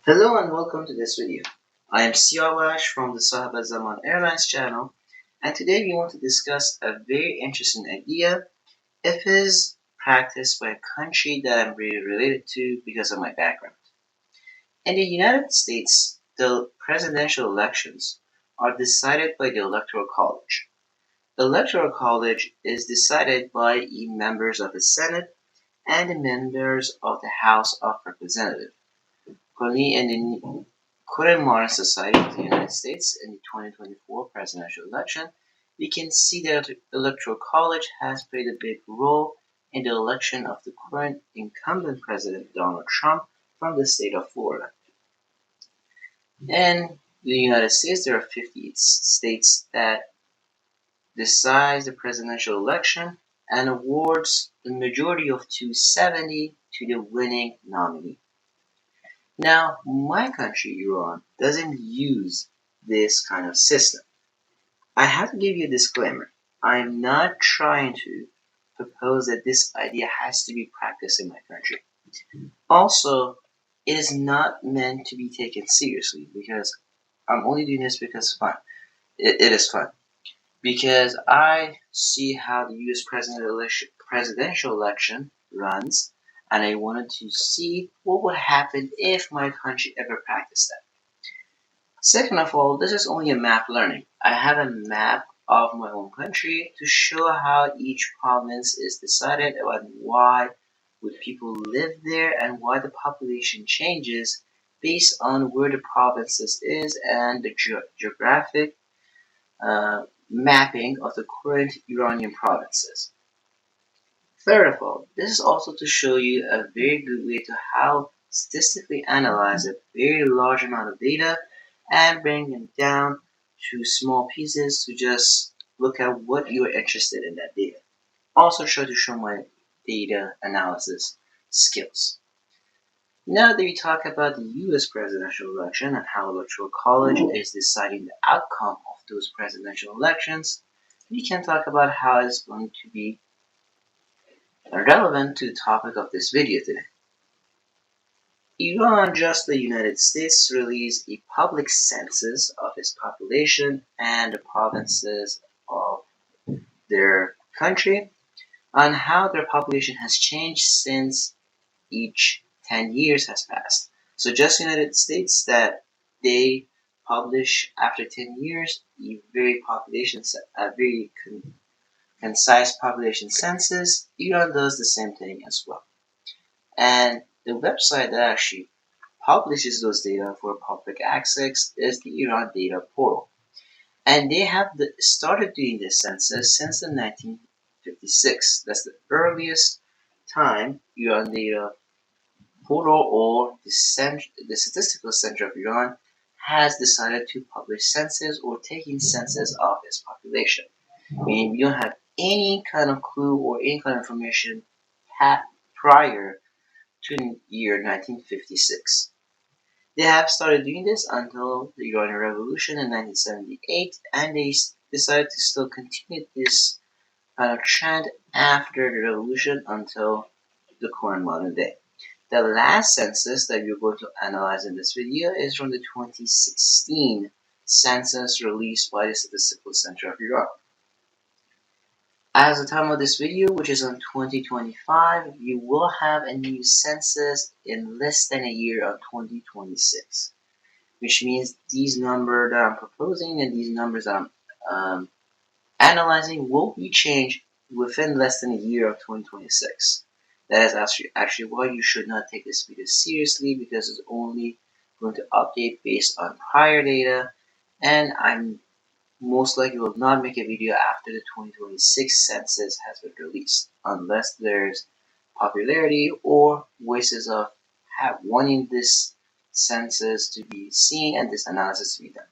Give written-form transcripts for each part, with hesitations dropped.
Hello and welcome to this video. I am Siawash from the Az-Zamman Airlines channel, and today we want to discuss a very interesting idea if it is practiced by a country that I'm really related to because of my background. In the United States, the presidential elections are decided by the Electoral College. The Electoral College is decided by the members of the Senate and the members of the House of Representatives. Currently, in the current modern society of the United States in the 2024 presidential election, we can see that the Electoral College has played a big role in the election of the current incumbent president Donald Trump from the state of Florida. In the United States, there are 58 states that decides the presidential election and awards the majority of 270 to the winning nominee. Now, my country, Iran, doesn't use this kind of system. I have to give you a disclaimer. I'm not trying to propose that this idea has to be practiced in my country. Also, it is not meant to be taken seriously because I'm only doing this because it's fun. It is fun. Because I see how the US presidential election runs, and I wanted to see what would happen if my country ever practiced that. Second of all, this is only a map learning. I have a map of my own country to show how each province is decided and why would people live there and why the population changes based on where the provinces is and the geographic mapping of the current Iranian provinces. Third of all, this is also to show you a very good way to how statistically analyze a very large amount of data and bring them down to small pieces to just look at what you are interested in that data. Also try to show my data analysis skills. Now that we talk about the US presidential election and how Electoral College is deciding the outcome of those presidential elections, we can talk about how it's going to be relevant to the topic of this video today. Iran, just the United States, released a public census of its population and the provinces of their country on how their population has changed since each 10 years has passed. So just United States that they publish after 10 years a very concise population census. Iran does the same thing as well. And the website that actually publishes those data for public access is the Iran Data Portal. And they have started doing this census since the 1956. That's the earliest time Iran Data Portal or the Statistical Center of Iran has decided to publish census or taking census of its population. Meaning we don't have any kind of clue or any kind of information prior to the year 1956. They have started doing this until the Iranian Revolution in 1978, and they decided to still continue this kind of trend after the revolution until the current modern day. The last census that we're going to analyze in this video is from the 2016 census released by the Statistical Center of Iran. As the time of this video, which is on 2025, you will have a new census in less than a year of 2026, which means these numbers that I'm proposing and these numbers that I'm analyzing will be changed within less than a year of 2026. That is actually why you should not take this video seriously, because it's only going to update based on prior data, and I'm most likely will not make a video after the 2026 census has been released, unless there's popularity or voices of wanting this census to be seen and this analysis to be done.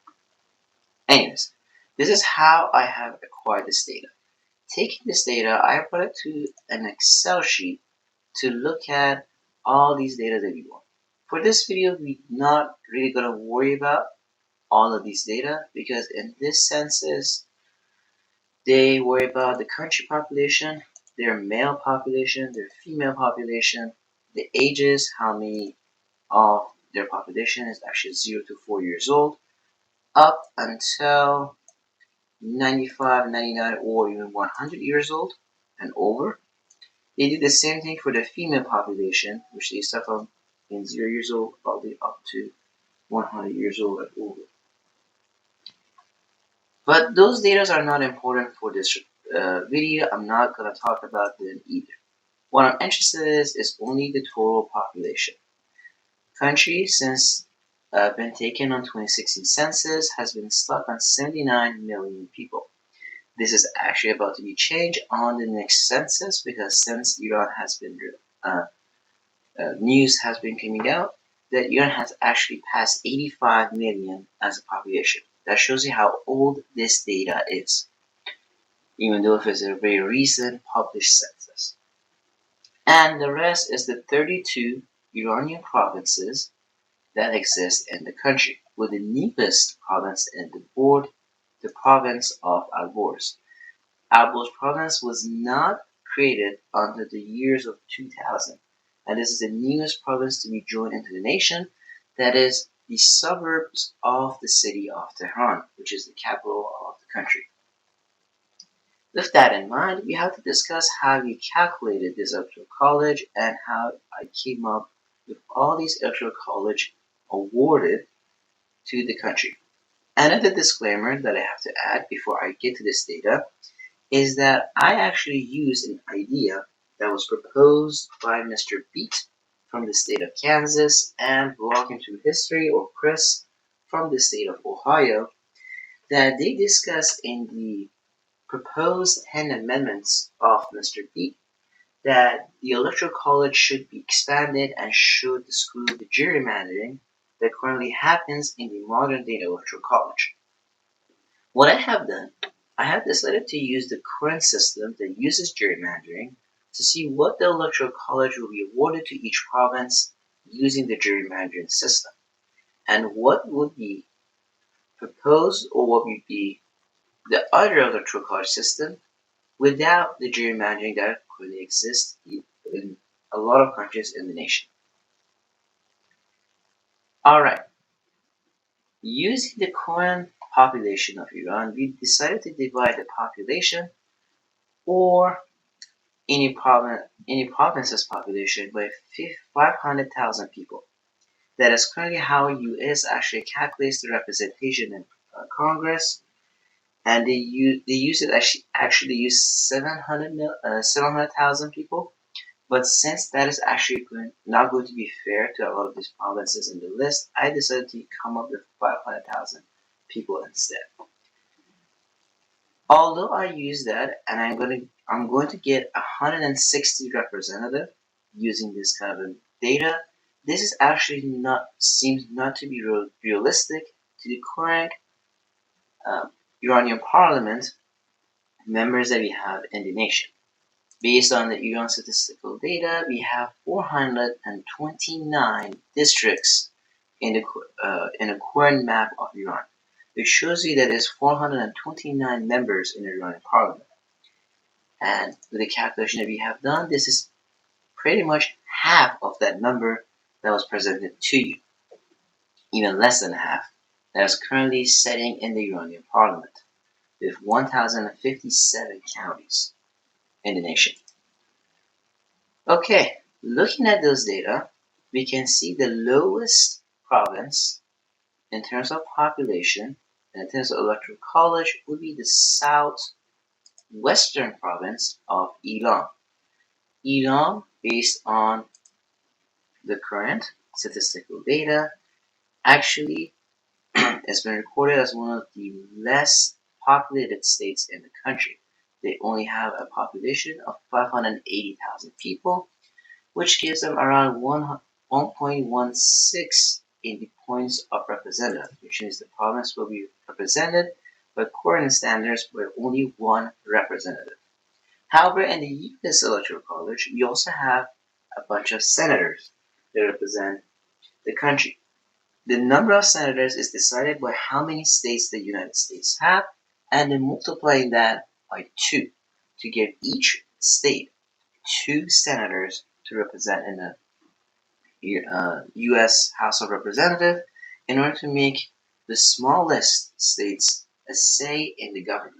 Anyways, this is how I have acquired this data. Taking this data, I put it to an Excel sheet to look at all these data that we want. For this video, we're not really going to worry about all of these data because in this census, they worry about the country population, their male population, their female population, the ages, how many of their population is actually 0 to 4 years old, up until 95, 99, or even 100 years old and over. They did the same thing for the female population, which they start from in 0 years old all the way up to 100 years old and over. But those data are not important for this video. I'm not going to talk about them either. What I'm interested in is only the total population. Country, since been taken on 2016 census, has been stuck on 79 million people. This is actually about to be changed on the next census, because since Iran has been news has been coming out that Iran has actually passed 85 million as a population. That shows you how old this data is, even though it is a very recent published census. And the rest is the 32 Iranian provinces that exist in the country, with the newest province in the board, the province of Alborz. Alborz province was not created until the years of 2000, and this is the newest province to be joined into the nation, that is the suburbs of the city of Tehran, which is the capital of the country. With that in mind, we have to discuss how we calculated this electoral college and how I came up with all these electoral college awarded to the country. Another disclaimer that I have to add before I get to this data is that I actually used an idea that was proposed by Mr. Beat from the state of Kansas and Walking Through History, or Chris, from the state of Ohio, that they discussed in the proposed 10 amendments of Mr. Beat that the electoral college should be expanded and should exclude the gerrymandering that currently happens in the modern day electoral college. What I have done, I have decided to use the current system that uses gerrymandering to see what the electoral college will be awarded to each province using the gerrymandering system, and what would be proposed or what would be the other electoral college system without the gerrymandering that currently exists in a lot of countries in the nation. Alright, using the current population of Iran, we decided to divide the population or any province's population by 500,000 people. That is currently how U.S. actually calculates the representation in Congress, and they use it actually use 700,000 people. But since that is actually not going to be fair to a lot of these provinces in the list, I decided to come up with 500,000 people instead. Although I use that, and I'm going to get 160 representatives using this kind of data, this is actually seems not to be realistic to the current Iranian parliament members that we have in the nation. Based on the Iran statistical data, we have 429 districts in the current map of Iran, which shows you that there's 429 members in the Iranian parliament. And with the calculation that we have done, this is pretty much half of that number that was presented to you, even less than half, that is currently sitting in the Iranian parliament, with 1,057 counties in the nation. Okay, looking at those data, we can see the lowest province in terms of population and in terms of electoral college would be the southwestern province of Elam. Elam, based on the current statistical data, actually has been recorded as one of the less populated states in the country. They only have a population of 580,000 people, which gives them around 1.16 in the points of representative, which means the province will be represented by current standards by only one representative. However, in the U.S. Electoral College, we also have a bunch of senators that represent the country. The number of senators is decided by how many states the United States have, and then multiplying that by 2 to give each state 2 senators to represent in U.S. House of Representatives in order to make the smallest states a say in the government.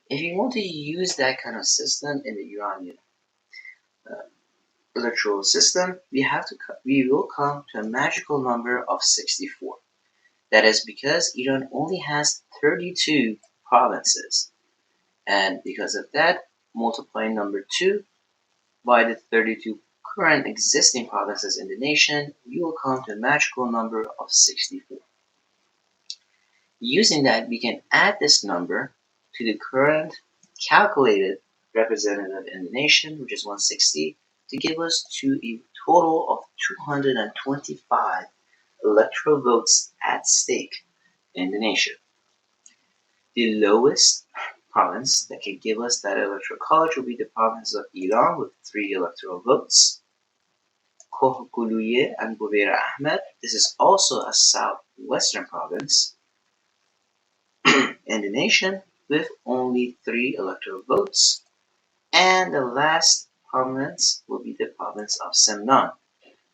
If you want to use that kind of system in the Iranian uh, electoral system, we will come to a magical number of 64. That is because Iran only has 32 provinces, and because of that, multiplying number 2 by the 32 current existing provinces in the nation, you will come to a magical number of 64. Using that, we can add this number to the current calculated representative in the nation, which is 160, to give us to a total of 225 electoral votes at stake in the nation. The lowest province that can give us that electoral college will be the province of Iran with 3 electoral votes. Kohguluye and Bouveir Ahmed. This is also a southwestern province in the nation with only 3 electoral votes. And the last province will be the province of Semnan.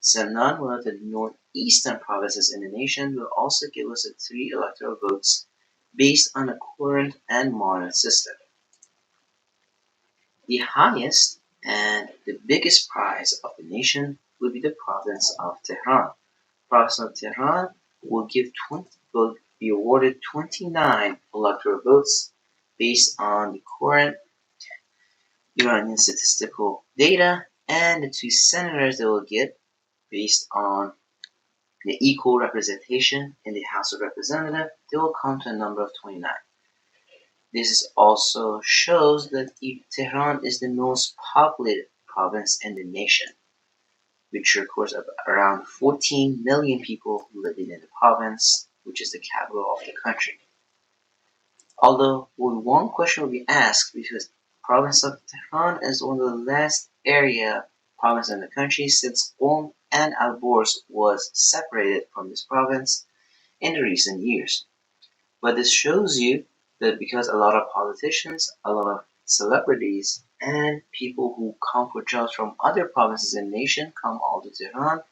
Semnan, one of the northeastern provinces in the nation, will also give us 3 electoral votes based on the current and modern system. The highest and the biggest prize of the nation will be the province of Tehran. Province of Tehran will be awarded 29 electoral votes based on the current Iranian statistical data, and the 2 senators they will get based on the equal representation in the House of Representatives, they will come to a number of 29. This also shows that Tehran is the most populated province in the nation, which records around 14 million people living in the province, which is the capital of the country. Although one question will be asked, because the province of Tehran is one of the last province in the country since Qom and Alborz was separated from this province in the recent years. But this shows you that because a lot of politicians, a lot of celebrities, and people who come for jobs from other provinces in the nation come all to Tehran,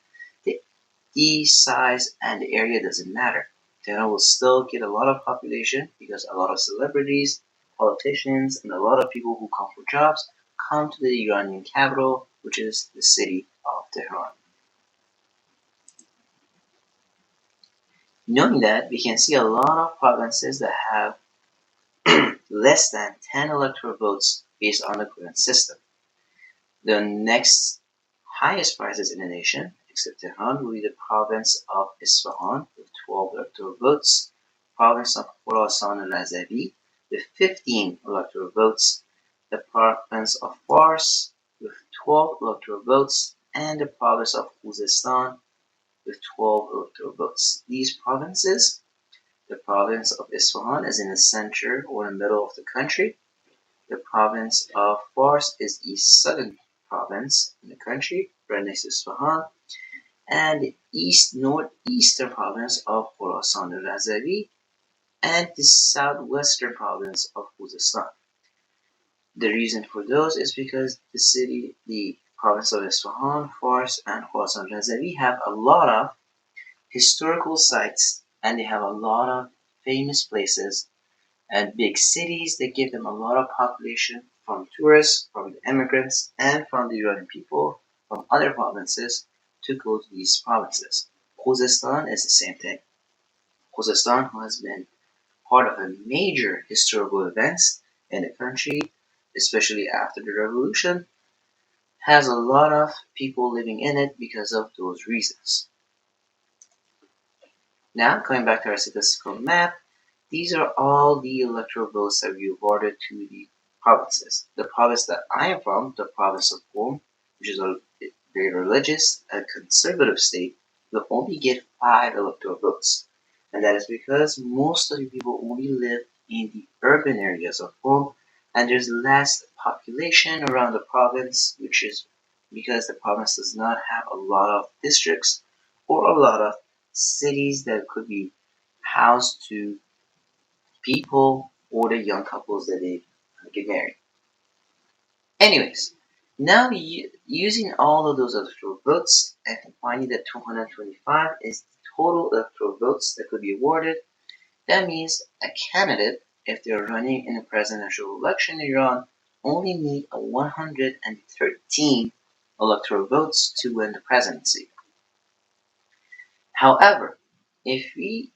the size and the area doesn't matter. Tehran will still get a lot of population because a lot of celebrities, politicians, and a lot of people who come for jobs come to the Iranian capital, which is the city of Tehran. Knowing that, we can see a lot of provinces that have less than 10 electoral votes based on the current system. The next highest prizes in the nation, except Tehran, will be the province of Isfahan with 12 electoral votes, province of Khorasan al-Razavi with 15 electoral votes, the province of Fars with 12 electoral votes, and the province of Khuzestan with 12 electoral votes. These provinces, the province of Isfahan is in the center or the middle of the country. The province of Fars is the southern province in the country, right next to Isfahan, and the northeastern province of Khorasan al-Razavi, and the southwestern province of Khuzestan. The reason for those is because the province of Isfahan, Fars, and Khorasan al-Razavi have a lot of historical sites, and they have a lot of famous places and big cities that give them a lot of population from tourists, from the immigrants, and from the Iranian people from other provinces to go to these provinces. Khuzestan is the same thing. Khuzestan has been part of a major historical events in the country, especially after the revolution, has a lot of people living in it because of those reasons. Now, coming back to our statistical map, these are all the electoral votes that we awarded to the provinces. The province that I am from, the province of Qom, which is a very religious and conservative state, will only get 5 electoral votes. And that is because most of the people only live in the urban areas of Qom, and there's less population around the province, which is because the province does not have a lot of districts or a lot of cities that could be housed to people or the young couples that they get married. Anyways, Now, using all of those electoral votes and finding that 225 is the total electoral votes that could be awarded, that means a candidate, if they're running in a presidential election in Iran, only need 113 electoral votes to win the presidency. However, if we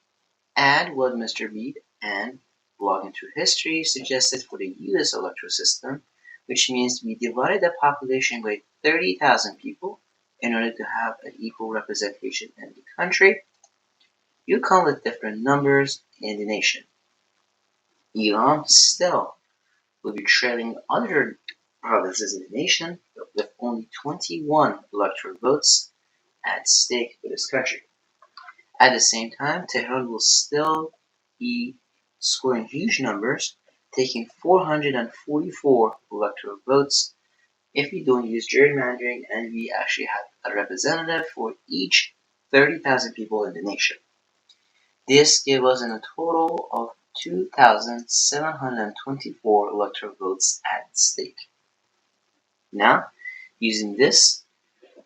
add what Mr. Beat and Blogging Through History suggested for the US electoral system, which means we divided the population by 30,000 people in order to have an equal representation in the country, you come with different numbers in the nation. Iran still will be trailing other provinces in the nation, but with only 21 electoral votes at stake for this country. At the same time, Tehran will still be scoring huge numbers, taking 444 electoral votes if we don't use gerrymandering and we actually have a representative for each 30,000 people in the nation. This gave us a total of 2,724 electoral votes at stake. Now, using this,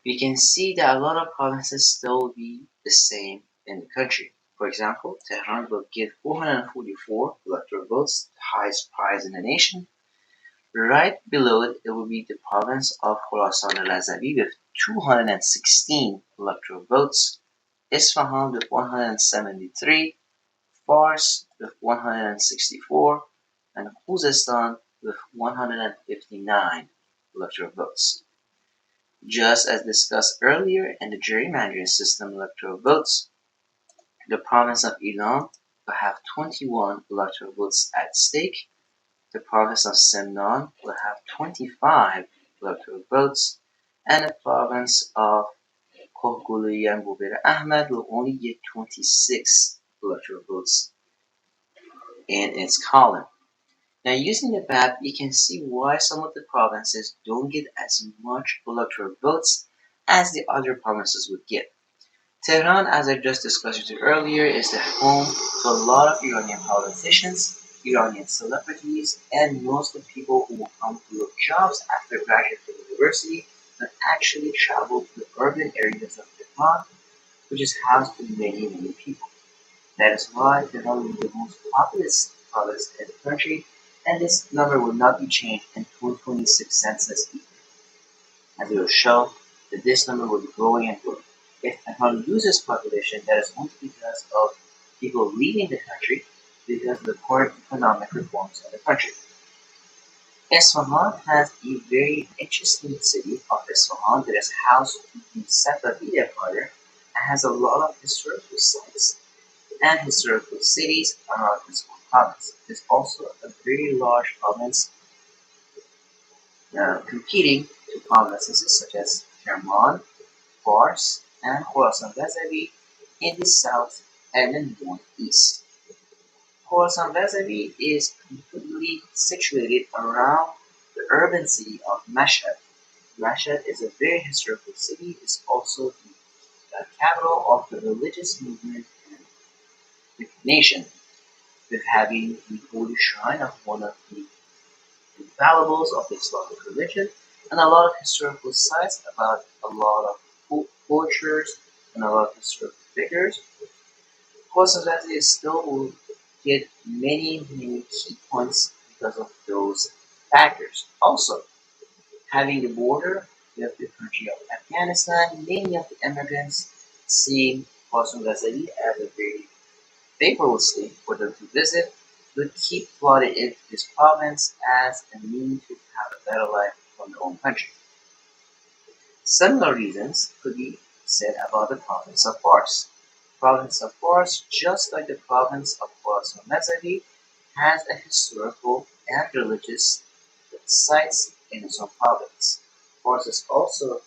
we can see that a lot of provinces still will be the same in the country. For example, Tehran will get 444 electoral votes, the highest prize in the nation. Right below it, it will be the province of Khorasan al-Razavi with 216 electoral votes, Isfahan with 173, Fars with 164, and Khuzestan with 159 electoral votes. Just as discussed earlier in the gerrymandering system electoral votes, the province of Ilam will have 21 electoral votes at stake, the province of Semnan will have 25 electoral votes, and the province of Kohgului and Bubir Ahmed will only get 26 electoral votes in its column. Now, using the map, you can see why some of the provinces don't get as much electoral votes as the other provinces would get. Tehran, as I just discussed with you earlier, is the home to a lot of Iranian politicians, Iranian celebrities, and most of the people who will come to look jobs after graduating from university that actually travel to the urban areas of Tehran, which is housed to many, many people. That is why Tehran is the most populous province in the country, and this number will not be changed in 2026 census either, as it will show that this number will be growing and growing. If Tehran loses population, that is only because of people leaving the country because of the current economic reforms of the country. Isfahan has a very interesting city of Isfahan that is housed to the Safavid Empire and has a lot of historical sites and historical cities around this province. It is also a very large province competing to provinces such as Kerman, Fars, and Khorasan Ghazavi in the south and the northeast. Khorasan Ghazavi is completely situated around the urban city of Mashhad. Mashhad is a very historical city. It's also the capital of the religious movement in the nation, with having the holy shrine of one of the infallibles of the Islamic religion, and a lot of historical sites about a lot of cultures and a lot of historical figures. Kosovo still will get many, many key points because of those factors. Also, having the border with the country of Afghanistan, many of the immigrants see Kosovo as a very favorable state for them to visit, would keep flooding into this province as a means to have a better life from their own country. Similar reasons could be said about the province of Fars. Province of Fars, just like the province of Khorasan Mazavi, has a historical and religious sites in its own province. Fars is also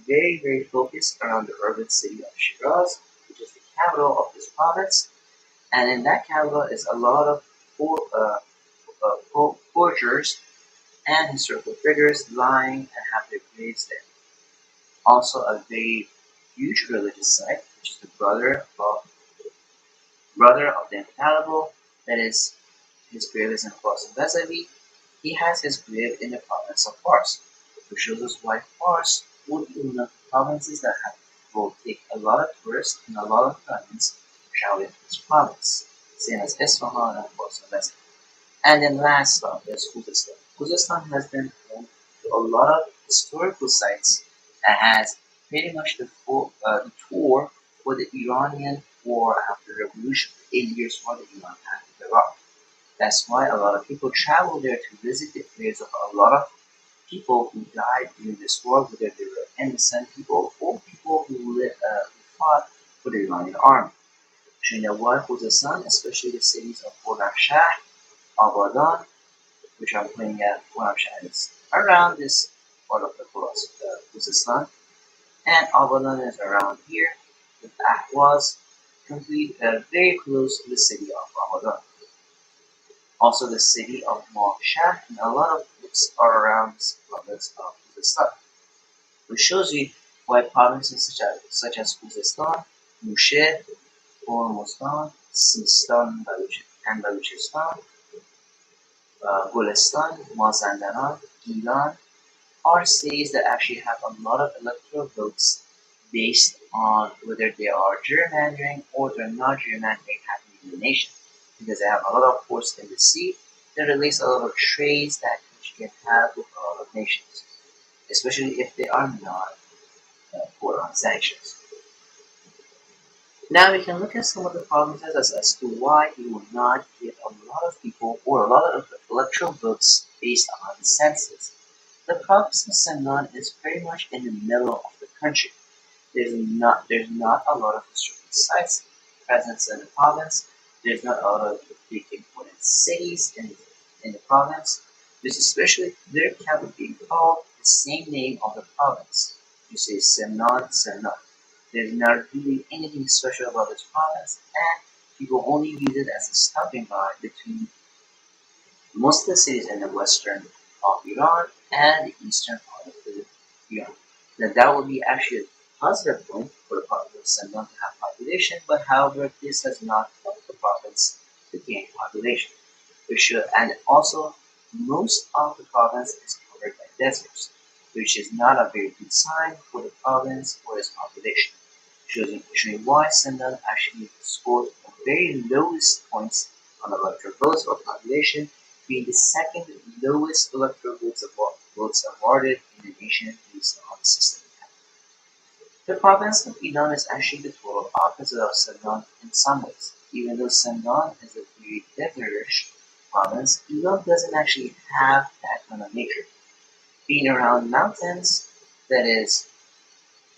very, very focused around the urban city of Shiraz, which is the capital of this province, and in that capital is a lot of forgers and historical figures lying and have their graves there. Also, a very huge religious site, which is the brother of the infallible, that is, his grave is in Khorasan Ghazavi. He has his grave in the province of Fars. which shows us why Fars would be one of the provinces that will take a lot of tourists and a lot of clients traveling to this province, same as Isfahan and also Lebanon. And then last up is Khuzestan. Khuzestan has been home to a lot of historical sites and has pretty much the tour for the Iranian war after the revolution, the 8 years war that Iran had with Iraq. That's why a lot of people travel there to visit the graves of a lot of people who died during this war, whether they were innocent people or people who fought for the Iranian army. During the war, Khuzestan, especially the cities of Khorramshahr, Abadan, which I'm playing at Khorramshahr is around this part of the Khuzestan, and Abadan is around here. That was very close to the city of Abadan. Also, the city of Moksha and a lot of books are around this province of Khuzestan, which shows you why provinces such as Khuzestan, Musher, Hormuzgan, Sistan, and Baluchistan, Golestan, Mazandaran, Gilan are cities that actually have a lot of electoral votes based on whether they are gerrymandering or they're not gerrymandering happening in the nation. Because they have a lot of ports in the sea, they release a lot of trades that country can have with a lot of nations, especially if they are not put on sanctions. Now we can look at some of the provinces as to why you will not get a lot of people or a lot of electoral votes based on the census. The province of Semnan is very much in the middle of the country. There's not a lot of historical sites present in the province. There's not a lot of big important cities in the province. There's especially their capital being called the same name of the province. You say Semnan, Semnan. There's not really anything special about this province, and people only use it as a stopping guard between most of the cities in the western of Iran and the eastern part of Iran. Now that would be actually a positive point for the province and not to have population, but however, this has not helped the province to gain population. And also, most of the province is covered by deserts, which is not a very good sign for the province or its population. Showing why Sindel actually scored the very lowest points on electoral votes or population, being the second lowest electoral votes awarded in the nation based on the system. The province of Iran is actually the total opposite of Sandan in some ways. Even though Sandan is a very desertish province, Iran doesn't actually have that kind of nature. Being around mountains, that is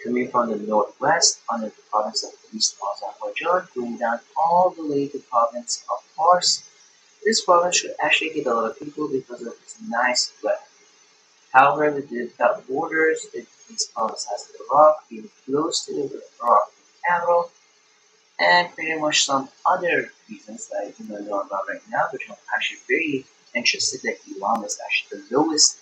coming from the northwest under the province of East Azerbaijan, going down all the way to the province of Fars. This province should actually get a lot of people because of its nice weather. However, without borders, this province has Iraq, being close to the Iraq capital, and pretty much some other reasons that I do not know about right now, which I'm actually very interested that Iran is actually the lowest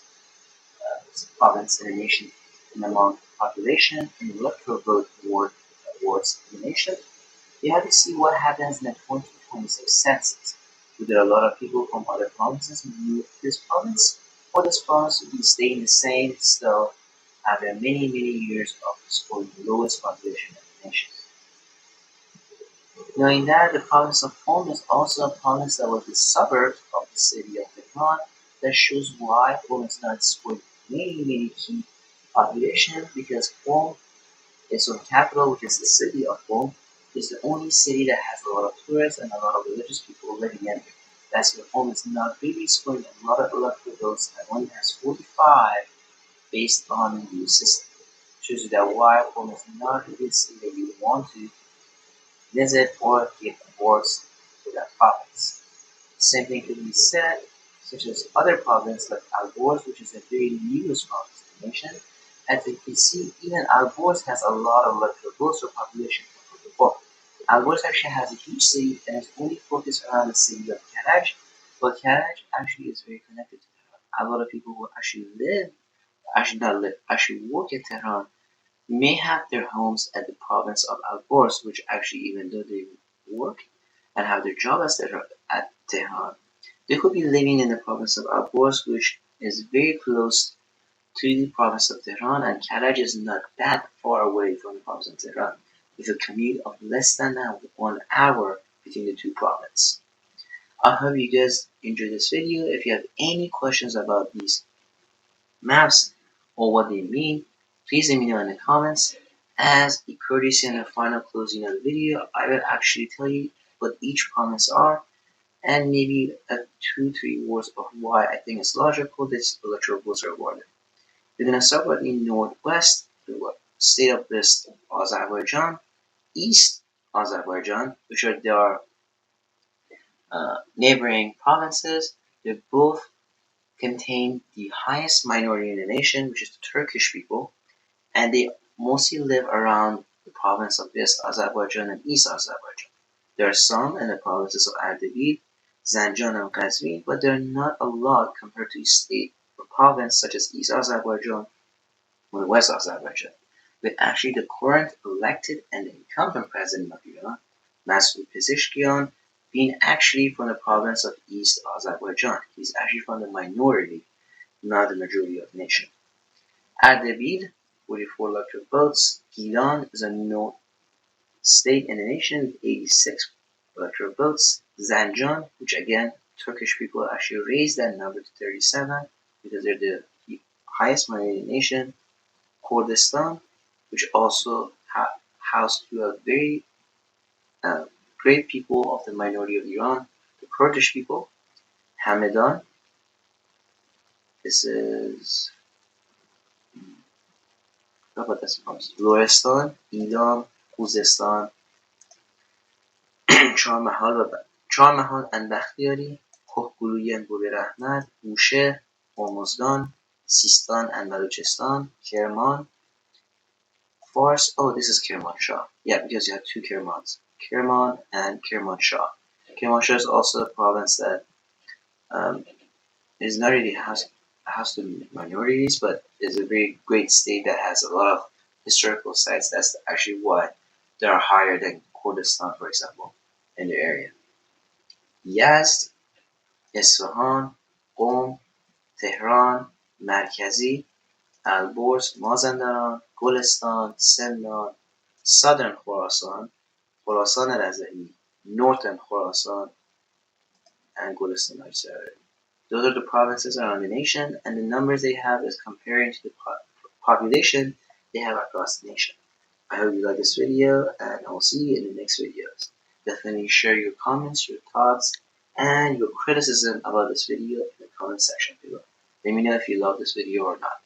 province in the nation and among population and electoral vote towards the nation. You have to see what happens in the 2026 census. Whether a lot of people from other provinces move to this province, or this province will be staying the same still after many, many years of scoring the lowest population in the nation. Knowing that the province of Qom is also a province that was the suburb of the city of Tehran, that shows why Qom is not scoring many, many key population because Qom, its own capital, which is the city of Qom, is the only city that has a lot of tourists and a lot of religious people living in it. That's why Qom is not really scoring a lot of electoral votes and only has 45 based on the new system. Shows you that why Qom is not a good city that you want to visit or get awards for that province. Same thing could be said, such as other provinces like Alborz, which is a very newest province in the nation. As you can see, even Alborz has a lot of electoral votes or population compared to before. Alborz actually has a huge city and is only focused around the city of Karaj, but Karaj actually is very connected to Tehran. A lot of people who actually actually work in Tehran may have their homes at the province of Alborz, which actually, even though they work and have their job at Tehran, they could be living in the province of Alborz, which is very close to the province of Tehran, and Karaj is not that far away from the province of Tehran, with a commute of less than 1 hour between the two provinces. I hope you guys enjoyed this video. If you have any questions about these maps or what they mean, please let me know in the comments. As a courtesy and a final closing of the video, I will actually tell you what each province are and maybe 2-3 words of why I think it's logical this electoral votes are awarded. We're going to start with the northwest, the state of West Azerbaijan, East Azerbaijan, which are their neighboring provinces. They both contain the highest minority in the nation, which is the Turkish people, and they mostly live around the province of West Azerbaijan and East Azerbaijan. There are some in the provinces of Ardabil, Zanjan, and Qazvin, but there are not a lot compared to a state or province such as East Azerbaijan or West Azerbaijan, with actually the current elected and incumbent president of Iran, Masoud Pezeshkian, being actually from the province of East Azerbaijan. He's actually from the minority, not the majority of the nation. Ardabil, 44 electoral votes. Gilan is a no state in the nation with 86 electoral votes. Zanjan, which again, Turkish people actually raised that number to 37 because they're the highest minority nation. Kurdistan, which also housed to a very great people of the minority of Iran, the Kurdish people. Hamadan, this is Lorestan, Ilam, Khuzestan, چهارمحال اندختیاری، کهگلوی بوبرحمت، بوشهر، هرمزگان، سیستان and Balochistan, Kerman, Fars. Oh, this is Kermanshah. Yeah, because you have two Kermans, Kerman and Kermanshah. Kermanshah is also a province that is not really has to minorities, but is a very great state that has a lot of historical sites. That's actually why they are higher than Kurdistan, for example, in the area. Yazd, Isfahan, Qom, Tehran, Markazi, Alborz, Mazandaran, Gulistan, Semnan, Southern Khorasan, Khorasan Razai, Northern Khorasan, and Gulistan. Those are the provinces around the nation, and the numbers they have is comparing to the population they have across the nation. I hope you like this video, and I will see you in the next videos. Definitely share your comments, your thoughts, and your criticism about this video in the comment section below. Let me know if you love this video or not.